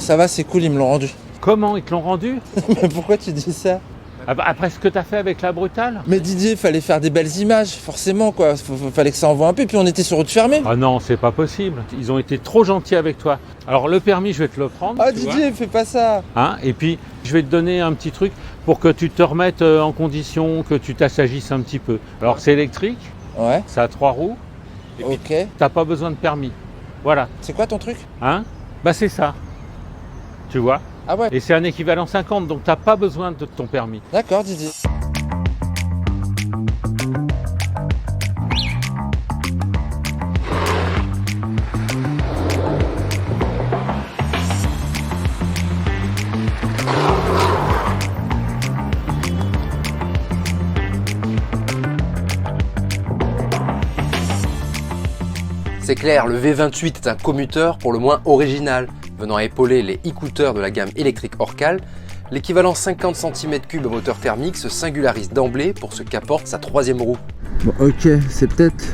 ça va, c'est cool, ils me l'ont rendu. Comment ils te l'ont rendu? Mais pourquoi tu dis ça? Après ce que t'as fait avec la brutale? Mais Didier, fallait faire des belles images, forcément, quoi. Fallait que ça envoie un peu, puis on était sur route fermée. Ah non, c'est pas possible. Ils ont été trop gentils avec toi. Alors le permis, je vais te le prendre. Ah tu Didier, fais pas ça. vois. Et puis, je vais te donner un petit truc pour que tu te remettes en condition, que tu t'assagisses un petit peu. Alors c'est électrique, Ouais, ça a 3 roues, et puis ok. t'as pas besoin de permis. Voilà. C'est quoi ton truc? Bah c'est ça. Tu vois? Ah ouais, Et c'est un équivalent 50, donc t'as pas besoin de ton permis. d'accord Didier. C'est clair, le V28 est un commuteur pour le moins original. Venant épauler les e-cooters de la gamme électrique Orcal, l'équivalent 50 cm3 moteur thermique se singularise d'emblée pour ce qu'apporte sa troisième roue. Bon, ok, c'est peut-être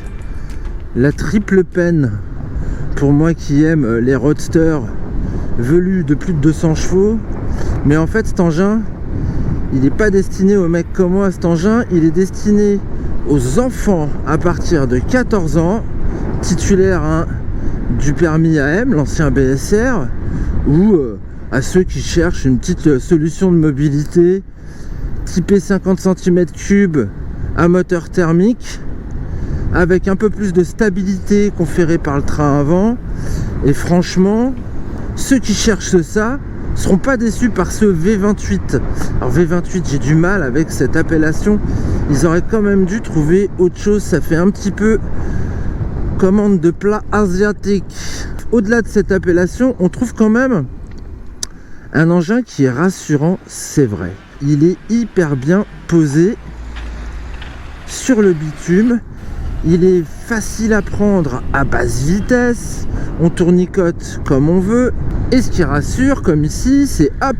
la triple peine pour moi qui aime les roadsters velus de plus de 200 chevaux. Mais en fait, cet engin, il n'est pas destiné aux mecs comme moi, cet engin, il est destiné aux enfants à partir de 14 ans, titulaires du permis AM, l'ancien BSR, ou à ceux qui cherchent une petite solution de mobilité typée 50 cm3 à moteur thermique avec un peu plus de stabilité conférée par le train avant. Et franchement, ceux qui cherchent ça seront pas déçus par ce V28. Alors V28, j'ai du mal avec cette appellation, ils auraient quand même dû trouver autre chose. Ça fait un petit peu commande de plat asiatique. Au-delà de cette appellation, on trouve quand même un engin qui est rassurant, c'est vrai. Il est hyper bien posé sur le bitume. Il est facile à prendre à basse vitesse. On tournicote comme on veut. Et ce qui rassure, comme ici, c'est hop,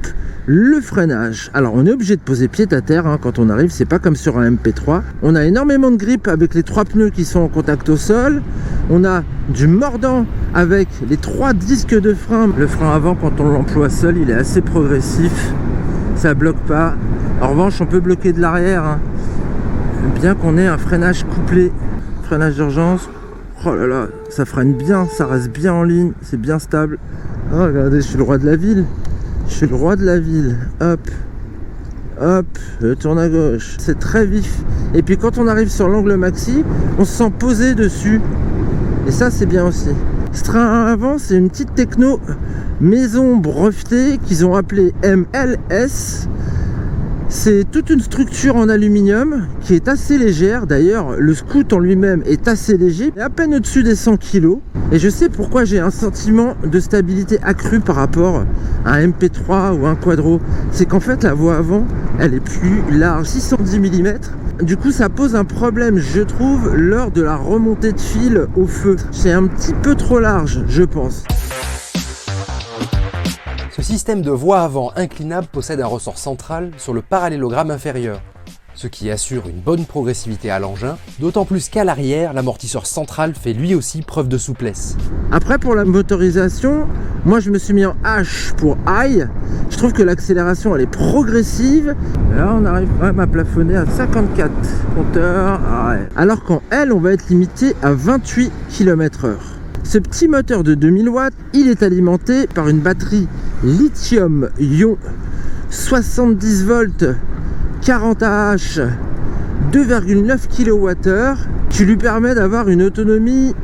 le freinage. Alors on est obligé de poser pied à terre quand on arrive, c'est pas comme sur un MP3. On a énormément de grip avec les 3 pneus qui sont en contact au sol. On a du mordant avec les 3 disques de frein. Le frein avant, quand on l'emploie seul, il est assez progressif. Ça bloque pas. En revanche, on peut bloquer de l'arrière, bien qu'on ait un freinage couplé. Freinage d'urgence. Oh là là, ça freine bien, ça reste bien en ligne, c'est bien stable. Oh, regardez, je suis le roi de la ville. Je suis le roi de la ville. Hop, hop, je tourne à gauche. C'est très vif. Et puis quand on arrive sur l'angle maxi, on se sent posé dessus. Et ça, c'est bien aussi. Ce train avant, c'est une petite techno maison brevetée qu'ils ont appelée MLS. C'est toute une structure en aluminium qui est assez légère. D'ailleurs, le scoot en lui-même est assez léger, à peine au-dessus des 100 kg. Et je sais pourquoi j'ai un sentiment de stabilité accru par rapport à un MP3 ou un Quadro. C'est qu'en fait, la voie avant, elle est plus large, 610 mm. Du coup, ça pose un problème, je trouve, lors de la remontée de fil au feu. C'est un petit peu trop large, je pense. Ce système de voie avant inclinable possède un ressort central sur le parallélogramme inférieur, ce qui assure une bonne progressivité à l'engin, d'autant plus qu'à l'arrière, l'amortisseur central fait lui aussi preuve de souplesse. Après, pour la motorisation, moi je me suis mis en H pour high. Je trouve que l'accélération elle est progressive. Et là on arrive quand même à plafonner à 54 compteurs. Alors qu'en L on va être limité à 28 km/h. Ce petit moteur de 2000 watts, il est alimenté par une batterie lithium-ion 70 volts 40 Ah 2,9 kWh qui lui permet d'avoir une autonomie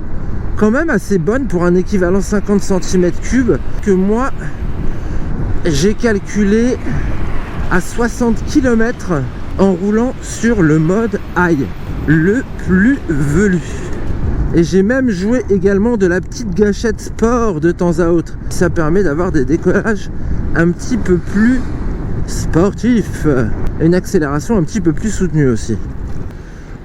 quand même assez bonne pour un équivalent 50 cm3 que moi j'ai calculé à 60 km en roulant sur le mode high, le plus velu. Et j'ai même joué également de la petite gâchette sport de temps à autre. Ça permet d'avoir des décollages un petit peu plus sportifs. Et une accélération un petit peu plus soutenue aussi.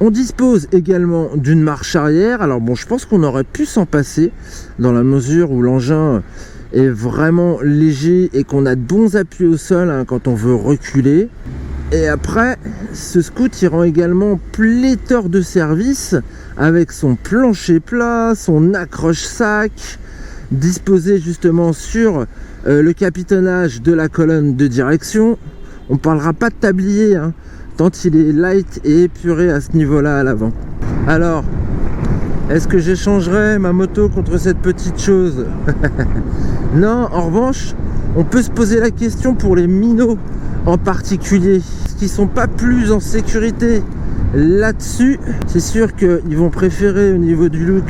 On dispose également d'une marche arrière. Alors bon, je pense qu'on aurait pu s'en passer dans la mesure où l'engin est vraiment léger et qu'on a de bons appuis au sol quand on veut reculer. Et après, ce scoot il rend également pléthore de services avec son plancher plat, son accroche-sac, disposé justement sur le capitonnage de la colonne de direction. On parlera pas de tablier, hein, tant il est light et épuré à ce niveau-là à l'avant. Alors, est-ce que j'échangerais ma moto contre cette petite chose? Non, en revanche, on peut se poser la question pour les minots en particulier, qui sont pas plus en sécurité là-dessus. C'est sûr qu'ils vont préférer au niveau du look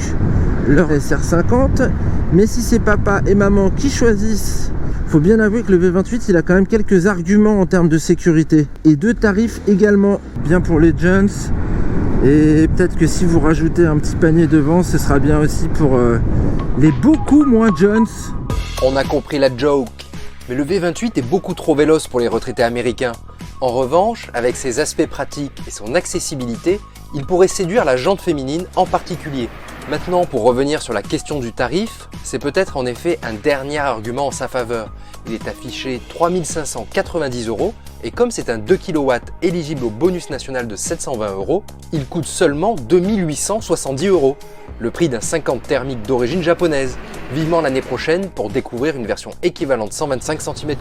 leur SR50, mais si c'est papa et maman qui choisissent, faut bien avouer que le V28 il a quand même quelques arguments en termes de sécurité et de tarifs également, bien pour les jeunes. Et peut-être que si vous rajoutez un petit panier devant, ce sera bien aussi pour les beaucoup moins jeunes. On a compris la joke, mais le V28 est beaucoup trop véloce pour les retraités américains. En revanche, avec ses aspects pratiques et son accessibilité, il pourrait séduire la jante féminine en particulier. Maintenant, pour revenir sur la question du tarif, c'est peut-être en effet un dernier argument en sa faveur. Il est affiché 3 590 € et comme c'est un 2 kW éligible au bonus national de 720 €, il coûte seulement 2 870 €, le prix d'un 50 thermique d'origine japonaise. Vivement l'année prochaine pour découvrir une version équivalente 125 cm3.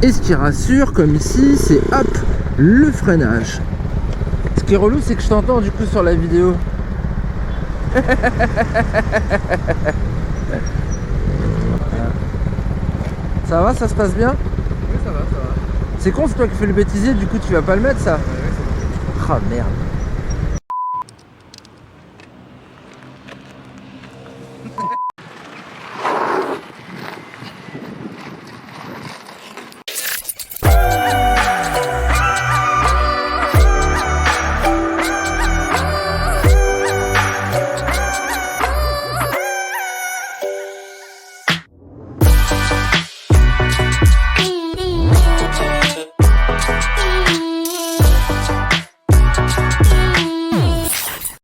Et ce qui rassure, comme ici, c'est hop, le freinage. Ce qui est relou, c'est que je t'entends du coup sur la vidéo. Ça va, ça se passe bien? Oui, ça va, ça va. C'est con, c'est toi qui fais le bêtisier, du coup tu vas pas le mettre ça? Ouais, c'est bon. Ah merde.